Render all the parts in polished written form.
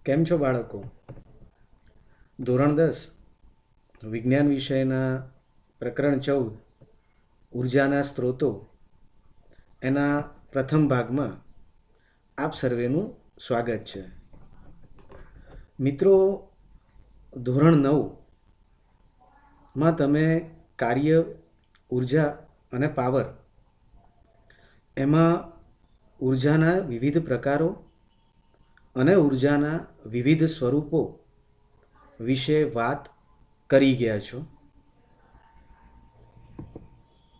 કેમ છો બાળકો? ધોરણ 10 વિજ્ઞાન વિષયના પ્રકરણ 14 ઉર્જાના સ્ત્રોતો એના પ્રથમ ભાગમાં આપ સર્વેનું સ્વાગત છે. મિત્રો, ધોરણ 9માં તમે કાર્ય, ઉર્જા અને પાવર એમાં ઉર્જાના વિવિધ પ્રકારો અને ઉર્જાના વિવિધ સ્વરૂપો વિશે વાત કરી ગયા છો.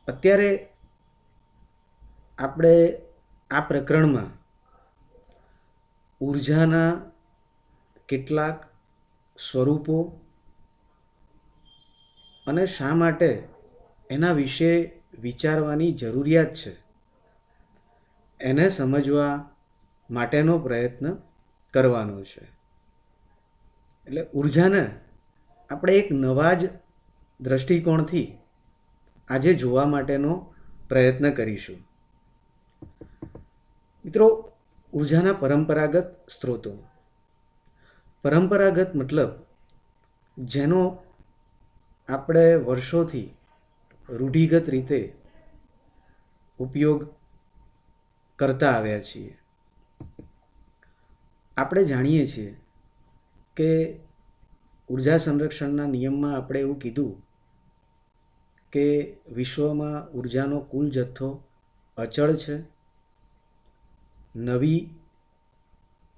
અત્યારે આપણે આ પ્રકરણમાં ઉર્જાના કેટલાક સ્વરૂપો અને શા માટે એના વિશે વિચારવાની જરૂરિયાત છે એને સમજવા માટેનો પ્રયત્ન કરવાનો છે. એટલે ઉર્જાને આપણે એક નવા જ દ્રષ્ટિકોણથી આજે જોવા માટેનો પ્રયત્ન કરીશું. મિત્રો, ઉર્જાના પરંપરાગત સ્ત્રોતો. પરંપરાગત મતલબ જેનો આપણે વર્ષોથી રૂઢિગત રીતે ઉપયોગ કરતા આવ્યા છીએ. આપણે જાણીએ છીએ કે ઉર્જા સંરક્ષણના નિયમમાં આપણે એવું કીધું કે વિશ્વમાં ઉર્જાનો કુલ જથ્થો અચળ છે. નવી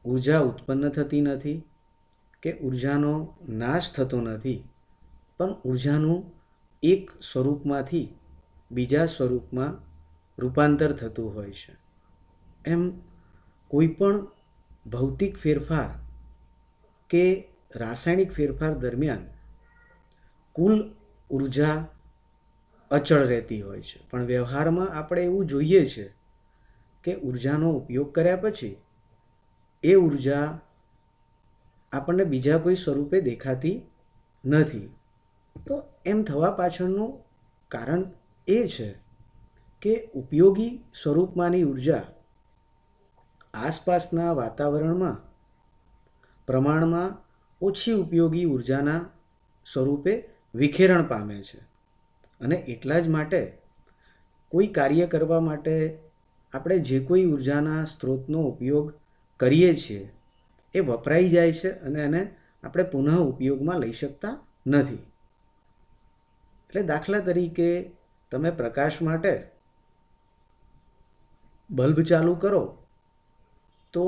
ઉર્જા ઉત્પન્ન થતી નથી કે ઉર્જાનો નાશ થતો નથી, પણ ઉર્જાનું એક સ્વરૂપમાંથી બીજા સ્વરૂપમાં રૂપાંતર થતું હોય છે. એમ કોઈ પણ ભૌતિક ફેરફાર કે રાસાયણિક ફેરફાર દરમિયાન કુલ ઉર્જા અચળ રહેતી હોય છે, પણ વ્યવહારમાં આપણે એવું જોઈએ છે કે ઉર્જાનો ઉપયોગ કર્યા પછી એ ઉર્જા આપણને બીજા કોઈ સ્વરૂપે દેખાતી નથી. તો એમ થવા પાછળનું કારણ એ છે કે ઉપયોગી સ્વરૂપમાંની ઉર્જા આસપાસના વાતાવરણમાં પ્રમાણમાં ઓછી ઉપયોગી ઉર્જાના સ્વરૂપે વિખેરણ પામે છે. અને એટલા જ માટે કોઈ કાર્ય કરવા માટે આપણે જે કોઈ ઉર્જાના સ્ત્રોતનો ઉપયોગ કરીએ છીએ એ વપરાઈ જાય છે અને એને આપણે પુનઃ ઉપયોગમાં લઈ શકતા નથી. એટલે દાખલા તરીકે તમે પ્રકાશ માટે બલ્બ ચાલુ કરો તો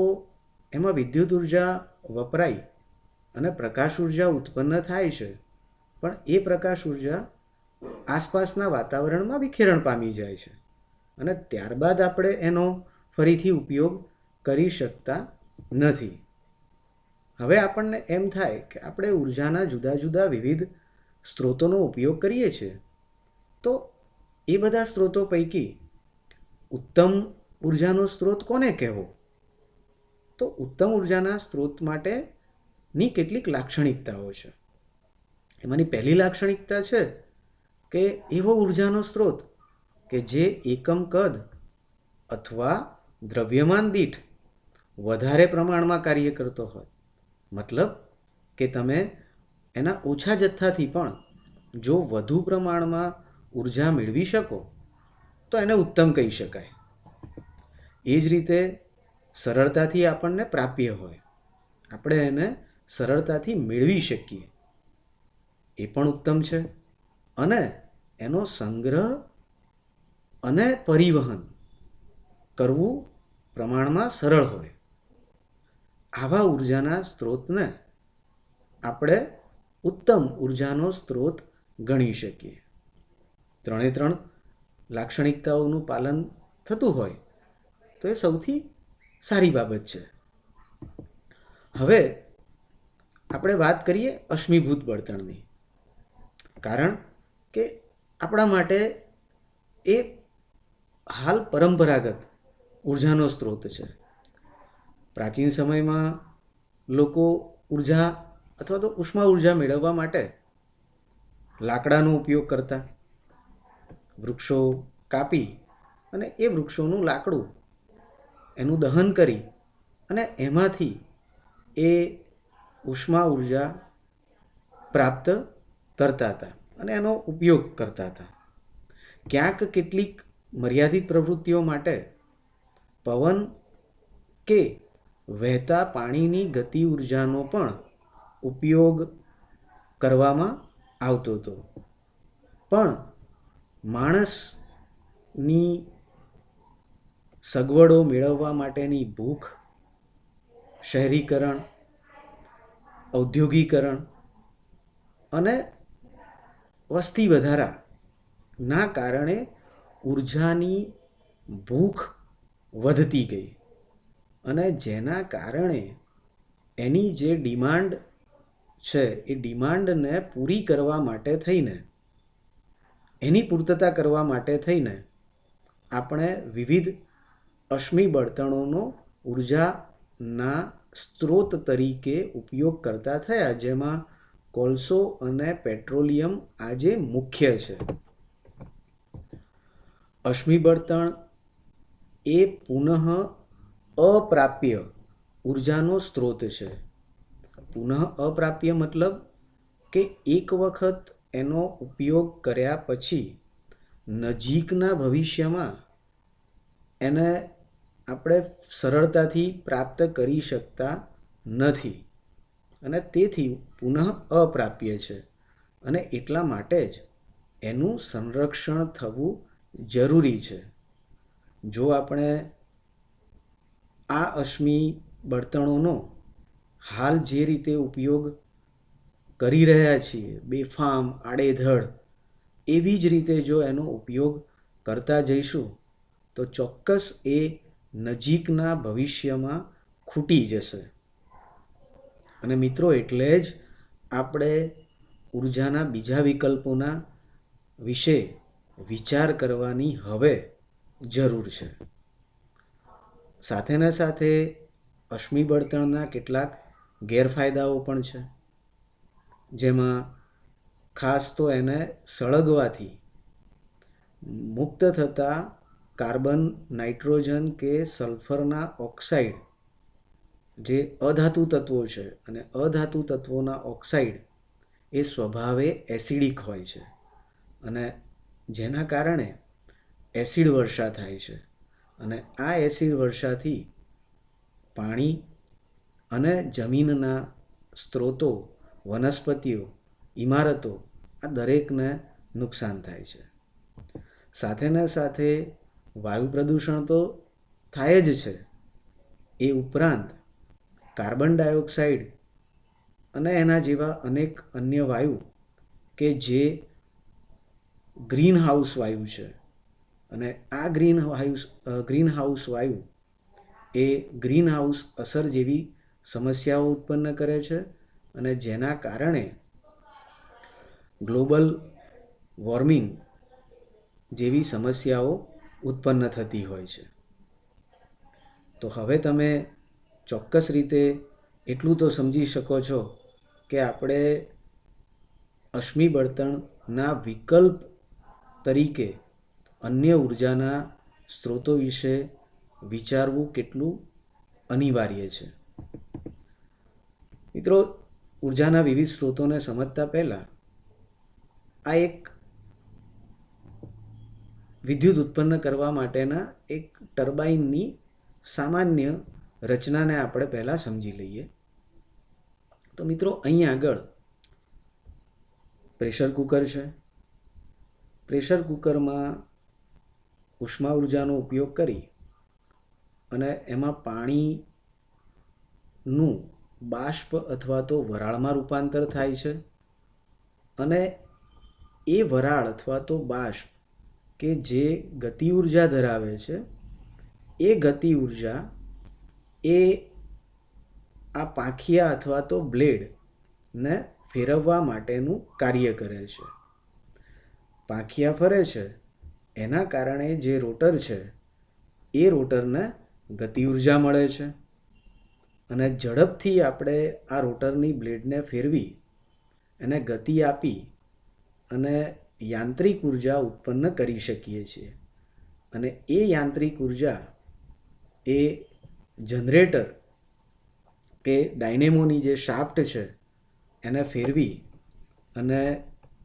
એમાં વિદ્યુત ઉર્જા વપરાય અને પ્રકાશ ઉર્જા ઉત્પન્ન થાય છે, પણ એ પ્રકાશ ઉર્જા આસપાસના વાતાવરણમાં વિખેરણ પામી જાય છે અને ત્યારબાદ આપણે એનો ફરીથી ઉપયોગ કરી શકતા નથી. હવે આપણને એમ થાય કે આપણે ઉર્જાના જુદા જુદા વિવિધ સ્ત્રોતોનો ઉપયોગ કરીએ છીએ, તો એ બધા સ્ત્રોતો પૈકી ઉત્તમ ઉર્જાનો સ્ત્રોત કોને કહેવો? તો ઉત્તમ ઉર્જાના સ્ત્રોત માટેની કેટલીક લાક્ષણિકતાઓ છે. એમાંની પહેલી લાક્ષણિકતા છે કે એવો ઉર્જાનો સ્ત્રોત કે જે એકમ કદ અથવા દ્રવ્યમાન દીઠ વધારે પ્રમાણમાં કાર્ય કરતો હોય. મતલબ કે તમે એના ઓછા જથ્થાથી પણ જો વધુ પ્રમાણમાં ઉર્જા મેળવી શકો તો એને ઉત્તમ કહી શકાય. એ જ રીતે સરળતાથી આપણને પ્રાપ્ય હોય, આપણે એને સરળતાથી મેળવી શકીએ, એ પણ ઉત્તમ છે. અને એનો સંગ્રહ અને પરિવહન કરવું પ્રમાણમાં સરળ હોય. આવા ઉર્જાના સ્ત્રોતને આપણે ઉત્તમ ઉર્જાનો સ્ત્રોત ગણી શકીએ. ત્રણે ત્રણ લાક્ષણિકતાઓનું પાલન થતું હોય તો એ સૌથી સારી બાબત છે. હવે આપણે વાત કરીએ અશ્મિભૂત બળતણની. કારણ કે આપણા માટે એ હાલ પરંપરાગત ઉર્જાનો સ્ત્રોત છે. પ્રાચીન સમયમાં લોકો ઉર્જા અથવા તો ઉષ્મા ઉર્જા મેળવવા માટે લાકડાનો ઉપયોગ કરતા. વૃક્ષો કાપી અને એ વૃક્ષોનું લાકડું એનું દહન કરી અને એમાંથી એ ઉષ્મા ઉર્જા પ્રાપ્ત કરતા હતા અને એનો ઉપયોગ કરતા હતા. ક્યાંક કેટલીક મર્યાદિત પ્રવૃત્તિઓ માટે પવન કે વહેતા પાણીની ગતિ ઉર્જાનો પણ ઉપયોગ કરવામાં આવતો હતો. પણ માણસની સગવડો મેળવવા માટેની ભૂખ, શહેરીકરણ, ઔદ્યોગિકરણ અને વસ્તી વધારાના કારણે ઉર્જાની ભૂખ વધતી ગઈ અને જેના કારણે એની જે ડિમાન્ડ છે એ ડિમાન્ડને પૂરી કરવા માટે થઈને, એની પૂર્તતા કરવા માટે થઈને આપણે વિવિધ અશ્મિ બળતણોનો ઉર્જાના સ્ત્રોત તરીકે ઉપયોગ કરતા થયા, જેમાં કોલસો અને પેટ્રોલિયમ આજે મુખ્ય છે. અશ્મિ બળતણ એ પુનઃ અપ્રાપ્ય ઉર્જાનો સ્ત્રોત છે. પુનઃ અપ્રાપ્ય મતલબ કે એક વખત એનો ઉપયોગ કર્યા પછી નજીકના ભવિષ્યમાં એને આપણે સરળતાથી પ્રાપ્ત કરી શકતા નથી અને તેથી પુનઃ અપ્રાપ્ય છે અને એટલા માટે જ એનું સંરક્ષણ થવું જરૂરી છે. જો આપણે આ અશ્મિ બળતણોનો હાલ જે રીતે ઉપયોગ કરી રહ્યા છીએ, બેફામ આડેધડ, એવી જ રીતે જો એનો ઉપયોગ કરતા જઈશું તો ચોક્કસ એ નજીકના ભવિષ્યમાં ખૂટી જશે. અને મિત્રો, એટલે જ આપણે ઉર્જાના બીજા વિકલ્પોના વિશે વિચાર કરવાની હવે જરૂર છે. સાથેને સાથે અશ્મિ બળતણના કેટલાક ગેરફાયદાઓ પણ છે, જેમાં ખાસ તો એને સળગવાથી મુક્ત થતા કાર્બન, નાઇટ્રોજન કે સલ્ફરના ઓક્સાઇડ, જે અધાતુ તત્વો છે, અને અધાતુ તત્વોના ઓક્સાઇડ એ સ્વભાવે એસિડિક હોય છે અને જેના કારણે એસિડ વર્ષા થાય છે અને આ એસિડ વર્ષાથી પાણી અને જમીનના સ્ત્રોતો, વનસ્પતિઓ, ઇમારતો, આ દરેકને નુકસાન થાય છે. સાથેને સાથે વાયુ પ્રદૂષણ તો થાય જ છે, એ ઉપરાંત કાર્બન ડાયોક્સાઇડ અને એના જેવા અનેક અન્ય વાયુ કે જે ગ્રીન હાઉસ વાયુ છે, અને આ ગ્રીન હાઉસ વાયુ એ ગ્રીન હાઉસ અસર જેવી સમસ્યાઓ ઉત્પન્ન કરે છે અને જેના કારણે ગ્લોબલ વોર્મિંગ જેવી સમસ્યાઓ ઉત્પન્ન થતી હોય છે. તો હવે તમે ચોક્કસ રીતે એટલું તો સમજી શકો છો કે આપણે અશ્મિ બળતણના વિકલ્પ તરીકે અન્ય ઉર્જાના સ્ત્રોતો વિશે વિચારવું કેટલું અનિવાર્ય છે. મિત્રો, ઉર્જાના વિવિધ સ્ત્રોતોને સમજતા પહેલાં આ એક વિદ્યુત ઉત્પન્ન કરવા માટેના એક ટર્બાઇનની સામાન્ય રચનાને આપણે પહેલાં સમજી લઈએ. તો મિત્રો, અહીં આગળ પ્રેશર કુકર છે. પ્રેશર કુકરમાં ઉષ્મા ઉર્જાનો ઉપયોગ કરી અને એમાં પાણીનું બાષ્પ અથવા તો વરાળમાં રૂપાંતર થાય છે અને એ વરાળ અથવા તો બાષ્પ કે જે ગતિ ઉર્જા ધરાવે છે, એ ગતિ ઉર્જા એ આ પાંખિયા અથવા તો બ્લેડને ફેરવવા માટેનું કાર્ય કરે છે. પાંખિયા ફરે છે, એના કારણે જે રોટર છે એ રોટરને ગતિ ઉર્જા મળે છે અને ઝડપથી આપણે આ રોટરની બ્લેડને ફેરવી એને ગતિ આપી અને યાંત્રિક ઉર્જા ઉત્પન્ન કરી શકીએ છીએ. અને એ યાંત્રિક ઉર્જા એ જનરેટર કે ડાયનેમોની જે શાફ્ટ છે એને ફેરવી અને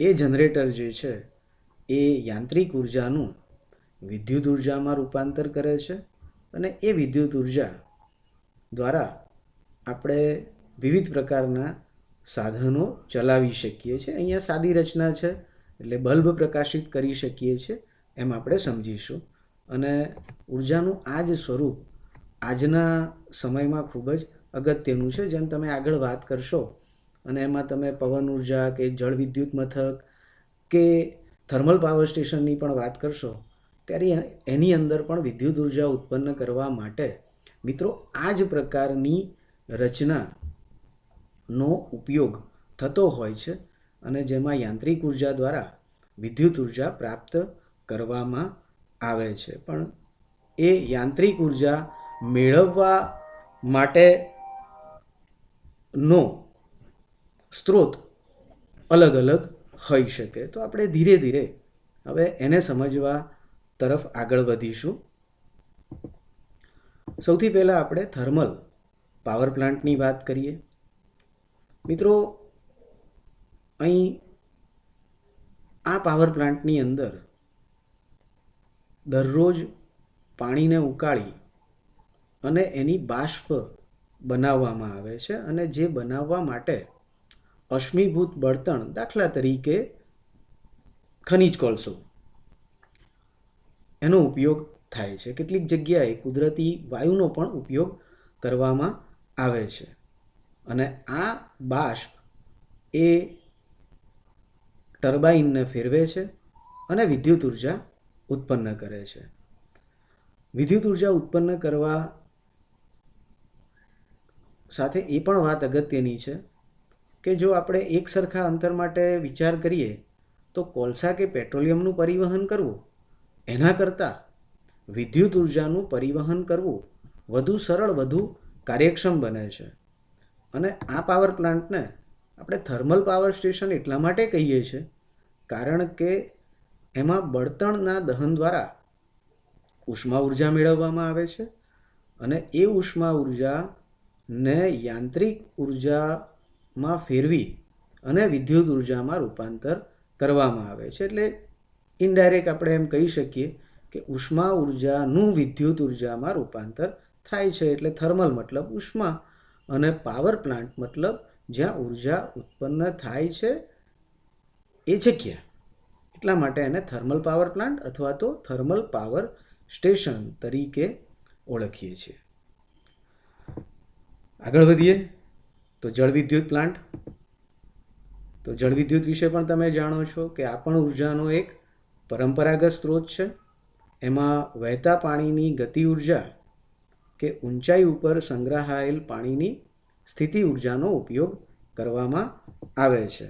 એ જનરેટર જે છે એ યાંત્રિક ઉર્જાનું વિદ્યુત ઉર્જામાં રૂપાંતર કરે છે અને એ વિદ્યુત ઉર્જા દ્વારા આપણે વિવિધ પ્રકારના સાધનો ચલાવી શકીએ છીએ. અહીંયા સાદી રચના છે એટલે બલ્બ પ્રકાશિત કરી શકીએ છીએ એમ આપણે સમજીશું. અને ઉર્જાનું આ જ સ્વરૂપ આજના સમયમાં ખૂબ જ અગત્યનું છે. જેમ તમે આગળ વાત કરશો અને એમાં તમે પવન ઉર્જા કે જળ વિદ્યુત મથક કે થર્મલ પાવર સ્ટેશનની પણ વાત કરશો ત્યારે એની અંદર પણ વિદ્યુત ઉર્જા ઉત્પન્ન કરવા માટે મિત્રો આ જ પ્રકારની રચનાનો ઉપયોગ થતો હોય છે અને જેમાં યાંત્રિક ઉર્જા દ્વારા વિદ્યુત ઉર્જા પ્રાપ્ત કરવામાં આવે છે. પણ એ યાંત્રિક ઉર્જા મેળવવા માટેનો સ્ત્રોત અલગ અલગ હોઈ શકે. તો આપણે ધીરે ધીરે હવે એને સમજવા તરફ આગળ વધીશું. સૌથી પહેલાં આપણે થર્મલ પાવર પ્લાન્ટની વાત કરીએ. મિત્રો અહીં આ પાવર પ્લાન્ટની અંદર દરરોજ પાણીને ઉકાળી અને એની બાષ્પ બનાવવામાં આવે છે અને જે બનાવવા માટે અશ્મિભૂત બળતણ, દાખલા તરીકે ખનિજ કોલસો, એનો ઉપયોગ થાય છે. કેટલીક જગ્યાએ કુદરતી વાયુનો પણ ઉપયોગ કરવામાં આવે છે અને આ બાષ્પ એ ટર્બાઇનને ફેરવે છે અને વિદ્યુત ઉર્જા ઉત્પન્ન કરે છે. વિદ્યુત ઉર્જા ઉત્પન્ન કરવા સાથે એ પણ વાત અગત્યની છે કે જો આપણે એક સરખા અંતર માટે વિચાર કરીએ તો કોલસા કે પેટ્રોલિયમનું પરિવહન કરવું એના કરતાં વિદ્યુત ઉર્જાનું પરિવહન કરવું વધુ સરળ, વધુ કાર્યક્ષમ બને છે. અને આ પાવર પ્લાન્ટને આપણે થર્મલ પાવર સ્ટેશન એટલા માટે કહીએ છીએ કારણ કે એમાં બળતણના દહન દ્વારા ઉષ્મા ઉર્જા મેળવવામાં આવે છે અને એ ઉષ્મા ઉર્જાને યાંત્રિક ઉર્જામાં ફેરવી અને વિદ્યુત ઉર્જામાં રૂપાંતર કરવામાં આવે છે. એટલે ઇનડાયરેક્ટ આપણે એમ કહી શકીએ કે ઉષ્મા ઉર્જાનું વિદ્યુત ઉર્જામાં રૂપાંતર થાય છે. એટલે થર્મલ મતલબ ઉષ્મા અને પાવર પ્લાન્ટ મતલબ જ્યાં ઉર્જા ઉત્પન્ન થાય છે એ જગ્યા. એટલા માટે એને થર્મલ પાવર પ્લાન્ટ અથવા તો થર્મલ પાવર સ્ટેશન તરીકે ઓળખીએ છીએ. આગળ વધીએ તો જળ વિદ્યુત પ્લાન્ટ. તો જળ વિદ્યુત વિશે પણ તમે જાણો છો કે આ પણ ઉર્જાનો એક પરંપરાગત સ્ત્રોત છે. એમાં વહેતા પાણીની ગતિ ઉર્જા કે ઊંચાઈ ઉપર સંગ્રહાયેલ પાણીની સ્થિતિ ઉર્જાનો ઉપયોગ કરવામાં આવે છે.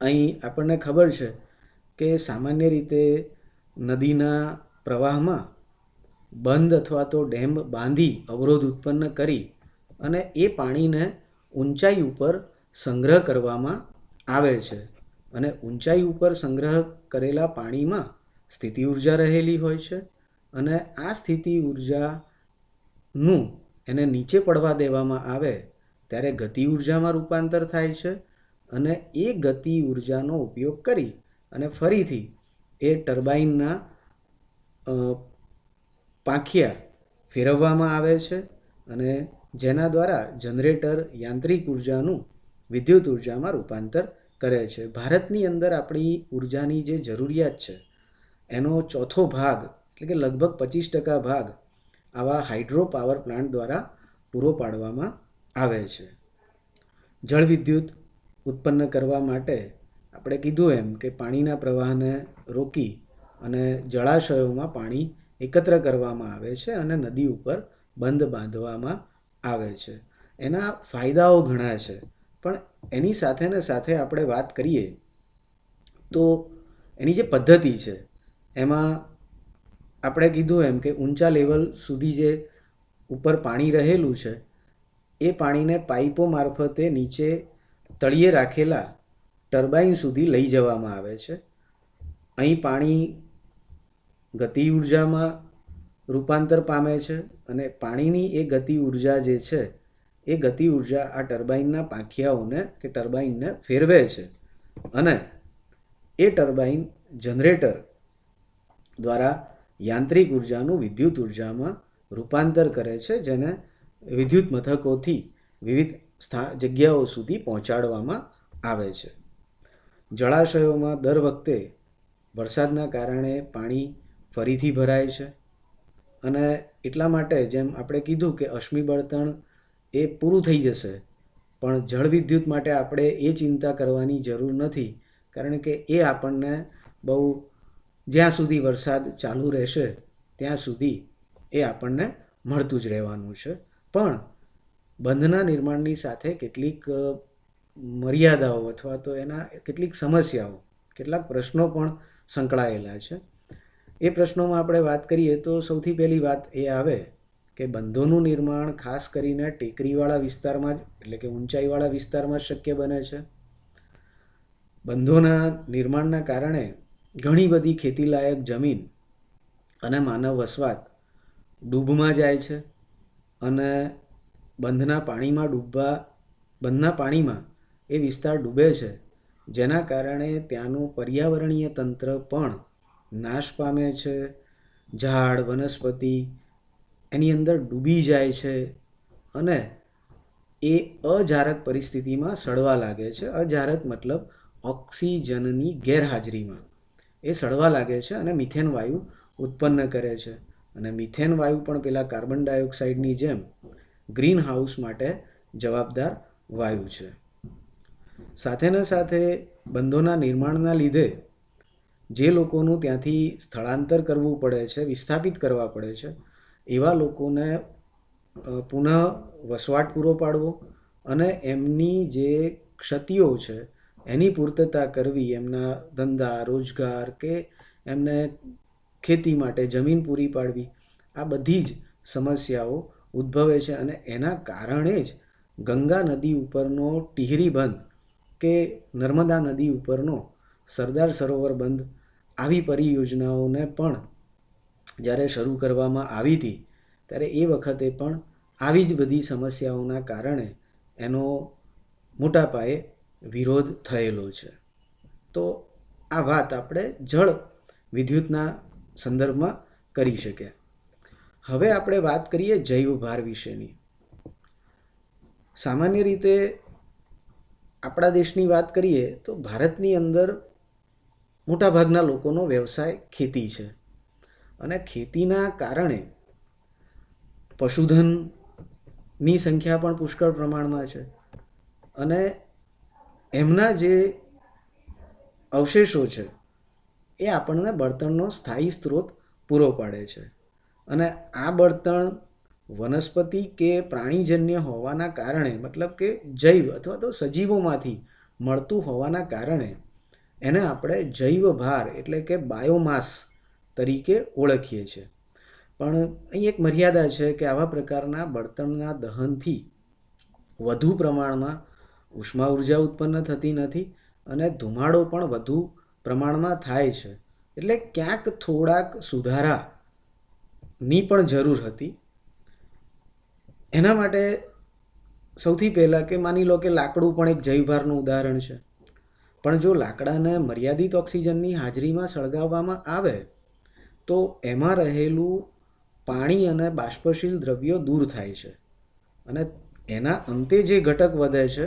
અહીં આપણને ખબર છે કે સામાન્ય રીતે નદીના પ્રવાહમાં બંધ અથવા તો ડેમ બાંધી અવરોધ ઉત્પન્ન કરી અને એ પાણીને ઊંચાઈ ઉપર સંગ્રહ કરવામાં આવે છે અને ઊંચાઈ ઉપર સંગ્રહ કરેલા પાણીમાં સ્થિતિ ઉર્જા રહેલી હોય છે અને આ સ્થિતિ ઉર્જાનું એને નીચે પડવા દેવામાં આવે ત્યારે ગતિ ઉર્જામાં રૂપાંતર થાય છે અને એ ગતિ ઉર્જાનો ઉપયોગ કરી અને ફરીથી એ ટર્બાઇનના પાંખિયા ફેરવવામાં આવે છે અને જેના દ્વારા જનરેટર યાંત્રિક ઉર્જાનું વિદ્યુત ઉર્જામાં રૂપાંતર કરે છે. ભારતની અંદર આપણી ઉર્જાની જે જરૂરિયાત છે એનો ચોથો ભાગ એટલે કે લગભગ 25% ભાગ આવા હાઇડ્રો પાવર પ્લાન્ટ દ્વારા પૂરો પાડવામાં આવે છે. જળ વિદ્યુત ઉત્પન્ન કરવા માટે આપણે કીધું એમ કે પાણીના પ્રવાહને રોકી અને જળાશયોમાં પાણી એકત્ર કરવામાં આવે છે અને નદી ઉપર બંધ બાંધવામાં આવે છે. એના ફાયદાઓ ઘણા છે પણ એની સાથે ને સાથે આપણે વાત કરીએ તો એની જે પદ્ધતિ છે એમાં આપણે કીધું એમ કે ઊંચા લેવલ સુધી જે ઉપર પાણી રહેલું છે એ પાણીને પાઇપો મારફતે નીચે તળિયે રાખેલા ટર્બાઇન સુધી લઈ જવામાં આવે છે. અહીં પાણી ગતિ ઉર્જામાં રૂપાંતર પામે છે અને પાણીની એ ગતિ ઉર્જા જે છે એ ગતિ ઉર્જા આ ટર્બાઇનના પાંખિયાઓને કે ટર્બાઇનને ફેરવે છે અને એ ટર્બાઇન જનરેટર દ્વારા યાંત્રિક ઉર્જાનું વિદ્યુત ઉર્જામાં રૂપાંતર કરે છે, જેને વિદ્યુત મથકોથી વિવિધ જગ્યાઓ સુધી પહોંચાડવામાં આવે છે. જળાશયોમાં દર વખતે વરસાદના કારણે પાણી ફરીથી ભરાય છે અને એટલા માટે જેમ આપણે કીધું કે અશ્મિ બળતણ એ પૂરું થઈ જશે, પણ જળ વિદ્યુત માટે આપણે એ ચિંતા કરવાની જરૂર નથી, કારણ કે એ આપણને બહુ જ્યાં સુધી વરસાદ ચાલુ રહેશે ત્યાં સુધી એ આપણને મળતું જ રહેવાનું છે. પણ બંધના નિર્માણની સાથે કેટલીક મર્યાદાઓ અથવા તો એના કેટલીક સમસ્યાઓ, કેટલાક પ્રશ્નો પણ સંકળાયેલા છે. એ પ્રશ્નોમાં આપણે વાત કરીએ તો સૌથી પહેલી વાત એ આવે કે બંધોનું નિર્માણ ખાસ કરીને ટેકરીવાળા વિસ્તારમાં જ, એટલે કે ઊંચાઈવાળા વિસ્તારમાં શક્ય બને છે. બંધોના નિર્માણના કારણે ઘણી બધી ખેતીલાયક જમીન અને માનવ વસવાટ ડૂબમાં જાય છે અને બંધના પાણીમાં એ વિસ્તાર ડૂબે છે, જેના કારણે ત્યાંનું પર્યાવરણીય તંત્ર પણ નાશ પામે છે. ઝાડ વનસ્પતિ એની અંદર ડૂબી જાય છે અને એ અજારક પરિસ્થિતિમાં સડવા લાગે છે. અજારક મતલબ ઓક્સિજનની ગેરહાજરીમાં એ સડવા લાગે છે અને મિથેન વાયુ ઉત્પન્ન કરે છે. અને મિથેન વાયુ પણ પેલા કાર્બન ડાયોક્સાઇડની જેમ ગ્રીન હાઉસ માટે જવાબદાર વાયુ છે. સાથેને સાથે બંધોના નિર્માણના લીધે જે લોકોનું ત્યાંથી સ્થળાંતર કરવું પડે છે, વિસ્થાપિત કરવા પડે છે, એવા લોકોને પુનઃ વસવાટ પૂરો પાડવો અને એમની જે ક્ષતિઓ છે એની પૂર્તતા કરવી, એમના ધંધા રોજગાર કે એમને ખેતી માટે જમીન પૂરી પાડવી, આ બધી જ સમસ્યાઓ ઉદ્ભવે છે. અને એના કારણે જ ગંગા નદી ઉપરનો ટિહરી બંધ કે નર્મદા નદી ઉપરનો સરદાર સરોવર બંધ આવી પરિયોજનાઓને પણ જ્યારે શરૂ કરવામાં આવી હતી ત્યારે એ વખતે પણ આવી જ બધી સમસ્યાઓના કારણે એનો મોટા પાયે વિરોધ થયેલો છે. તો આ વાત આપણે જળ વિદ્યુતના સંદર્ભમાં કરી શકીએ. હવે આપણે વાત કરીએ જૈવ ભાર વિશેની. સામાન્ય રીતે આપણા દેશની વાત કરીએ તો ભારતની અંદર મોટાભાગના લોકોનો વ્યવસાય ખેતી છે અને ખેતીના કારણે પશુધનની સંખ્યા પણ પુષ્કળ પ્રમાણમાં છે અને એમના જે અવશેષો છે એ આપણને બળતણનો સ્થાયી સ્ત્રોત પૂરો પાડે છે. અને આ બળતણ વનસ્પતિ કે પ્રાણીજન્ય હોવાના કારણે, મતલબ કે જૈવ અથવા તો સજીવોમાંથી મળતું હોવાના કારણે એને આપણે જૈવ ભાર એટલે કે બાયોમાસ તરીકે ઓળખીએ છીએ. પણ અહીં એક મર્યાદા છે કે આવા પ્રકારના બળતણના દહનથી વધુ પ્રમાણમાં ઉષ્મા ઉર્જા ઉત્પન્ન થતી નથી અને ધુમાડો પણ વધુ પ્રમાણમાં થાય છે. એટલે ક્યાંક થોડાક સુધારાની પણ જરૂર હતી. એના માટે સૌથી પહેલાં કે માની લો કે લાકડું પણ એક જૈવભારનું ઉદાહરણ છે, પણ જો લાકડાને મર્યાદિત ઓક્સિજનની હાજરીમાં સળગાવવામાં આવે તો એમાં રહેલું પાણી અને બાષ્પશીલ દ્રવ્યો દૂર થાય છે અને એના અંતે જે ઘટક વધે છે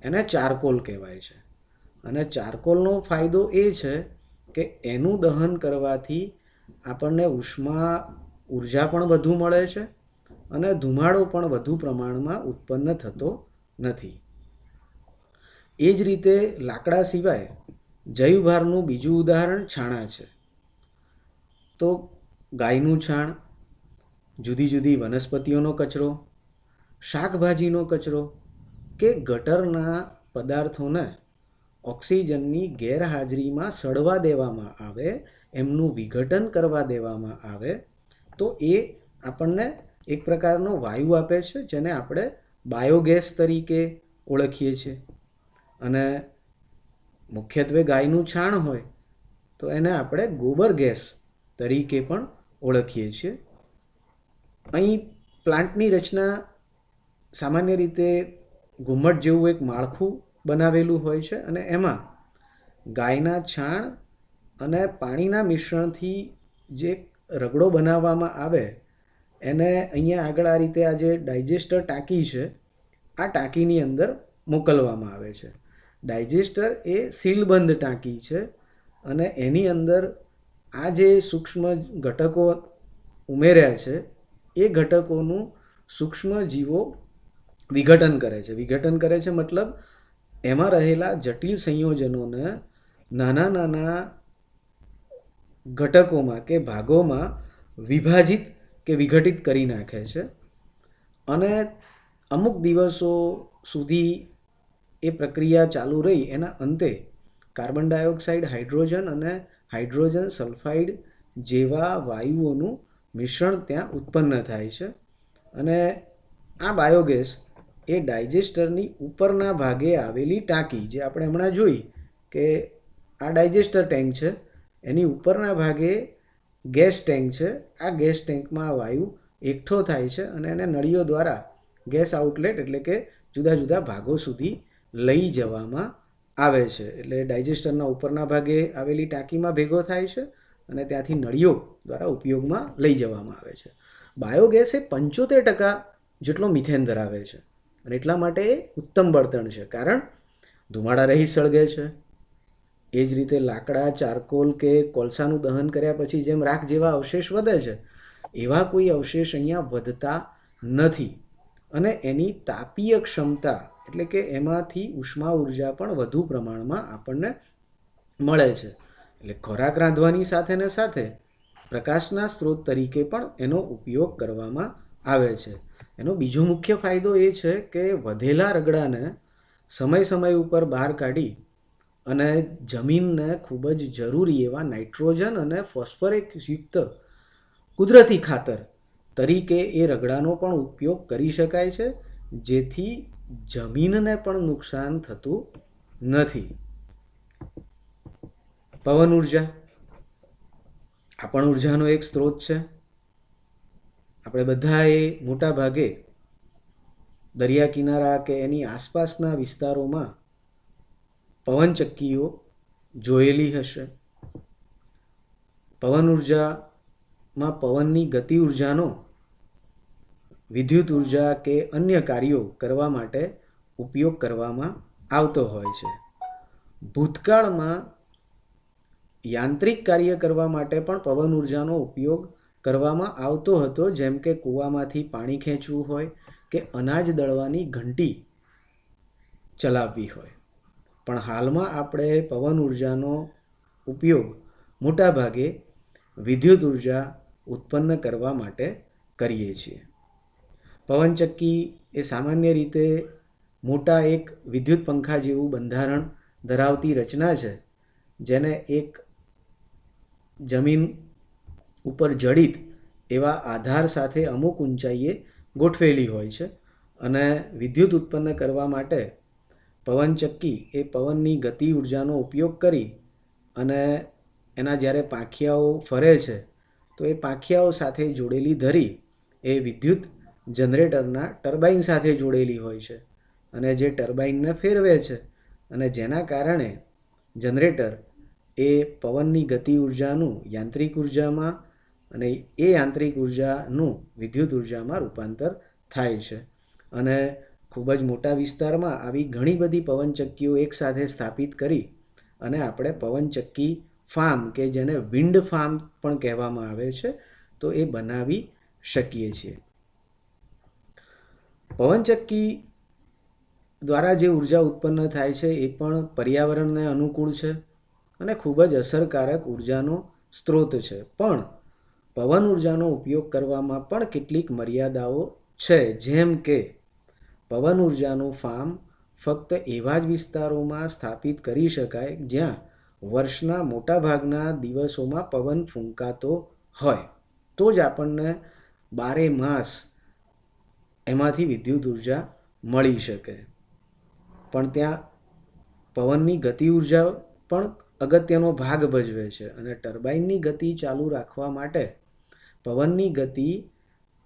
એને ચારકોલ કહેવાય છે. અને ચારકોલનો ફાયદો એ છે કે એનું દહન કરવાથી આપણને ઉષ્મા ઉર્જા પણ વધુ મળે છે અને ધુમાડો પણ વધુ પ્રમાણમાં ઉત્પન્ન થતો નથી. એ જ રીતે લાકડા સિવાય જૈવભારનું બીજું ઉદાહરણ છાણા છે. તો ગાયનું છાણ, જુદી જુદી વનસ્પતિઓનો કચરો, શાકભાજીનો કચરો કે ગટરના પદાર્થોને ઓક્સિજનની ગેરહાજરીમાં સડવા દેવામાં આવે, એમનું વિઘટન કરવા દેવામાં આવે તો એ આપણને એક પ્રકારનો વાયુ આપે છે જેને આપણે બાયોગેસ તરીકે ઓળખીએ છીએ. અને મુખ્યત્વે ગાયનું છાણ હોય તો એને આપણે ગોબર ગેસ તરીકે પણ ઓળખીએ છીએ. અહીં પ્લાન્ટની રચના સામાન્ય રીતે ઘુમ્મટ જેવું એક માળખું બનાવેલું હોય છે અને એમાં ગાયના છાણ અને પાણીના મિશ્રણથી જે રગડો બનાવવામાં આવે એને અહીંયા આગળ આ રીતે આ જે ડાયજેસ્ટર ટાંકી છે આ ટાંકીની અંદર મોકલવામાં આવે છે. ડાયજેસ્ટર એ સીલબંધ ટાંકી છે અને એની અંદર આ જે સૂક્ષ્મ ઘટકો ઉમેર્યા છે એ ઘટકોનું સૂક્ષ્મ જીવો વિઘટન કરે છે. વિઘટન કરે છે મતલબ એમાં રહેલા જટિલ સંયોજનોને નાના નાના ઘટકોમાં કે ભાગોમાં વિભાજિત કે વિઘટિત કરી નાખે છે અને અમુક દિવસો સુધી એ પ્રક્રિયા ચાલુ રહી એના અંતે કાર્બન ડાયોક્સાઇડ, હાઇડ્રોજન અને હાઇડ્રોજન સલ્ફાઇડ જેવા વાયુઓનું મિશ્રણ ત્યાં ઉત્પન્ન થાય છે અને આ બાયોગેસ એ ડાયજેસ્ટરની ઉપરના ભાગે આવેલી ટાંકી, જે આપણે હમણાં જોઈ કે આ ડાયજેસ્ટર ટેન્ક છે, એની ઉપરના ભાગે ગેસ ટેન્ક છે. આ ગેસ ટેન્કમાં વાયુ એકઠો થાય છે અને એને નળીઓ દ્વારા ગેસ આઉટલેટ એટલે કે જુદા જુદા ભાગો સુધી લઈ જવામાં આવે છે. એટલે ડાયજેસ્ટરના ઉપરના ભાગે આવેલી ટાંકીમાં ભેગો થાય છે અને ત્યાંથી નળીઓ દ્વારા ઉપયોગમાં લઈ જવામાં આવે છે. બાયોગેસ એ 75% જેટલો મિથેન ધરાવે છે અને એટલા માટે એ ઉત્તમ બળતણ છે, કારણ ધુમાડા રહિત સળગે છે. એ જ રીતે લાકડા, ચારકોલ કે કોલસાનું દહન કર્યા પછી જેમ રાખ જેવા અવશેષ વધે છે એવા કોઈ અવશેષ અહીંયા વધતા નથી અને એની તાપીય ક્ષમતા એટલે કે એમાંથી ઉષ્મા ઉર્જા પણ વધુ પ્રમાણમાં આપણને મળે છે. એટલે ખોરાક રાંધવાની સાથે ને સાથે પ્રકાશના સ્ત્રોત તરીકે પણ એનો ઉપયોગ કરવામાં આવે છે. એનો બીજો મુખ્ય ફાયદો એ છે કે વધેલા રગડાને સમય સમય ઉપર બહાર કાઢી અને જમીનને ખૂબ જ જરૂરી એવા નાઇટ્રોજન અને ફોસ્ફરસ યુક્ત કુદરતી ખાતર તરીકે એ રગડાનો પણ ઉપયોગ કરી શકાય છે, જેથી જમીનને પણ નુકસાન થતું નથી. પવન ઉર્જા આ પણ ઉર્જાનો એક સ્ત્રોત છે. આપણે બધાએ મોટા ભાગે દરિયા કિનારા કે એની આસપાસના વિસ્તારોમાં પવનચક્કીઓ જોયેલી હશે. પવન ઉર્જામાં પવનની ગતિ ઉર્જાનો વિદ્યુત ઉર્જા કે અન્ય કાર્યો કરવા માટે ઉપયોગ કરવામાં આવતો હોય છે. ભૂતકાળમાં યાંત્રિક કાર્ય કરવા માટે પણ પવન ઉર્જાનો ઉપયોગ કરવામાં આવતો હતો, જેમ કે કૂવામાંથી પાણી ખેંચવું હોય કે અનાજ દળવાની ઘંટી ચલાવવી હોય. પણ હાલમાં આપણે પવન ઉર્જાનો ઉપયોગ મોટા ભાગે વિદ્યુત ઉર્જા ઉત્પન્ન કરવા માટે કરીએ છીએ. પવનચક્કી એ સામાન્ય રીતે મોટા એક વિદ્યુત પંખા જેવું બંધારણ ધરાવતી રચના છે, જેને એક જમીન ઉપર જડિત એવા આધાર સાથે અમુક ઊંચાઈએ ગોઠવેલી હોય છે અને વિદ્યુત ઉત્પન્ન કરવા માટે પવનચક્કી એ પવનની ગતિ ઉર્જાનો ઉપયોગ કરી અને એના જ્યારે પાંખિયાઓ ફરે છે તો એ પાંખિયાઓ સાથે જોડેલી ધરી એ વિદ્યુત જનરેટરના ટર્બાઇન સાથે જોડેલી હોય છે અને જે ટર્બાઇનને ફેરવે છે અને જેના કારણે જનરેટર એ પવનની ગતિ ઉર્જાનું યાંત્રિક ઉર્જામાં અને એ યાંત્રિક ઉર્જાનું વિદ્યુત ઉર્જામાં રૂપાંતર થાય છે. અને ખૂબ જ મોટા વિસ્તારમાં આવી ઘણી બધી પવનચક્કીઓ એકસાથે સ્થાપિત કરી અને આપણે પવનચક્કી ફાર્મ કે જેને વિન્ડ ફાર્મ પણ કહેવામાં આવે છે તો એ બનાવી શકીએ છીએ. પવનચક્કી દ્વારા જે ઉર્જા ઉત્પન્ન થાય છે એ પણ પર્યાવરણને અનુકૂળ છે અને ખૂબ જ અસરકારક ઉર્જાનો સ્ત્રોત છે. પણ પવન ઉર્જાનો ઉપયોગ કરવામાં પણ કેટલીક મર્યાદાઓ છે, જેમ કે પવન ઉર્જાનું ફાર્મ ફક્ત એવા જ વિસ્તારોમાં સ્થાપિત કરી શકાય જ્યાં વર્ષના મોટાભાગના દિવસોમાં પવન ફૂંકાતો હોય, તો જ આપણને 12 માસ એમાંથી વિદ્યુત ઉર્જા મળી શકે. પણ ત્યાં પવનની ગતિ ઉર્જા પણ અગત્યનો ભાગ ભજવે છે અને ટર્બાઇનની ગતિ ચાલુ રાખવા માટે પવનની ગતિ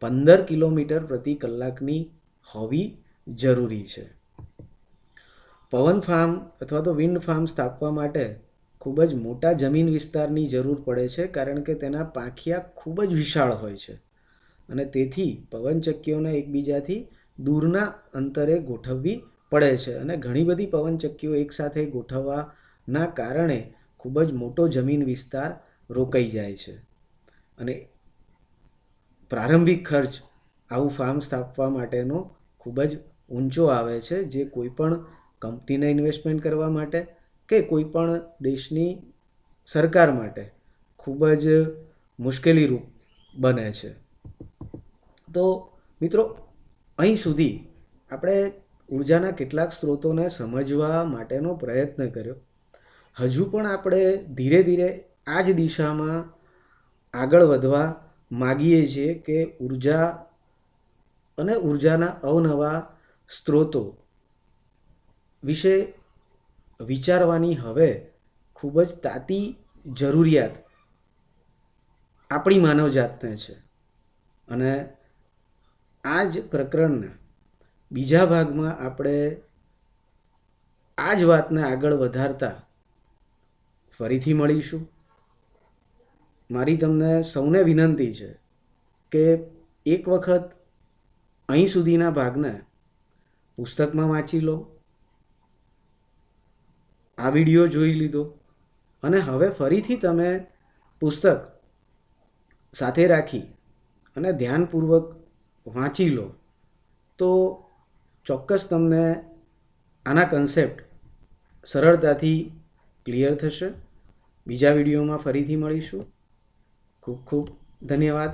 15 કિલોમીટર પ્રતિ કલાકની હોવી જરૂરી છે. પવન ફાર્મ અથવા તો વિન્ડ ફાર્મ સ્થાપવા માટે ખૂબ જ મોટા જમીન વિસ્તારની જરૂર પડે છે, કારણ કે તેના પાંખિયા ખૂબ જ વિશાળ હોય છે અને તેથી પવનચક્કીઓને એકબીજાથી દૂરના અંતરે ગોઠવવી પડે છે અને ઘણી બધી પવનચક્કીઓ એકસાથે ગોઠવવાના કારણે ખૂબ જ મોટો જમીન વિસ્તાર રોકાઈ જાય છે અને પ્રારંભિક ખર્ચ આવું ફાર્મ સ્થાપવા માટેનો ખૂબ જ ઊંચો આવે છે, જે કોઈ પણ કંપનીને ઇન્વેસ્ટમેન્ટ કરવા માટે કે કોઈ પણ દેશની સરકાર માટે ખૂબ જ મુશ્કેલીરૂપ બને છે. તો મિત્રો, અહીં સુધી આપણે ઉર્જાના કેટલાક સ્ત્રોતોને સમજવા માટેનો પ્રયત્ન કર્યો. હજુ પણ આપણે ધીરે ધીરે આ જ દિશામાં આગળ વધવા માગીએ છીએ કે ઉર્જા અને ઉર્જાના અવનવા સ્ત્રોતો વિશે વિચારવાની હવે ખૂબ જ તાતી જરૂરિયાત આપણી માનવજાતને છે અને આ જ પ્રકરણના બીજા ભાગમાં આપણે આ જ વાતને આગળ વધારતા ફરીથી મળીશું. મારી તમને સૌને વિનંતી છે કે એક વખત અહીં સુધીના ભાગને પુસ્તકમાં વાંચી લો, આ વિડીયો જોઈ લીધો અને હવે ફરીથી તમે પુસ્તક સાથે રાખી અને ધ્યાનપૂર્વક વાંચી લો તો ચોક્કસ તમને આના કન્સેપ્ટ સરળતાથી ક્લિયર થશે. બીજા વિડીયોમાં ફરીથી મળીશું. ખૂબ ખૂબ ધન્યવાદ.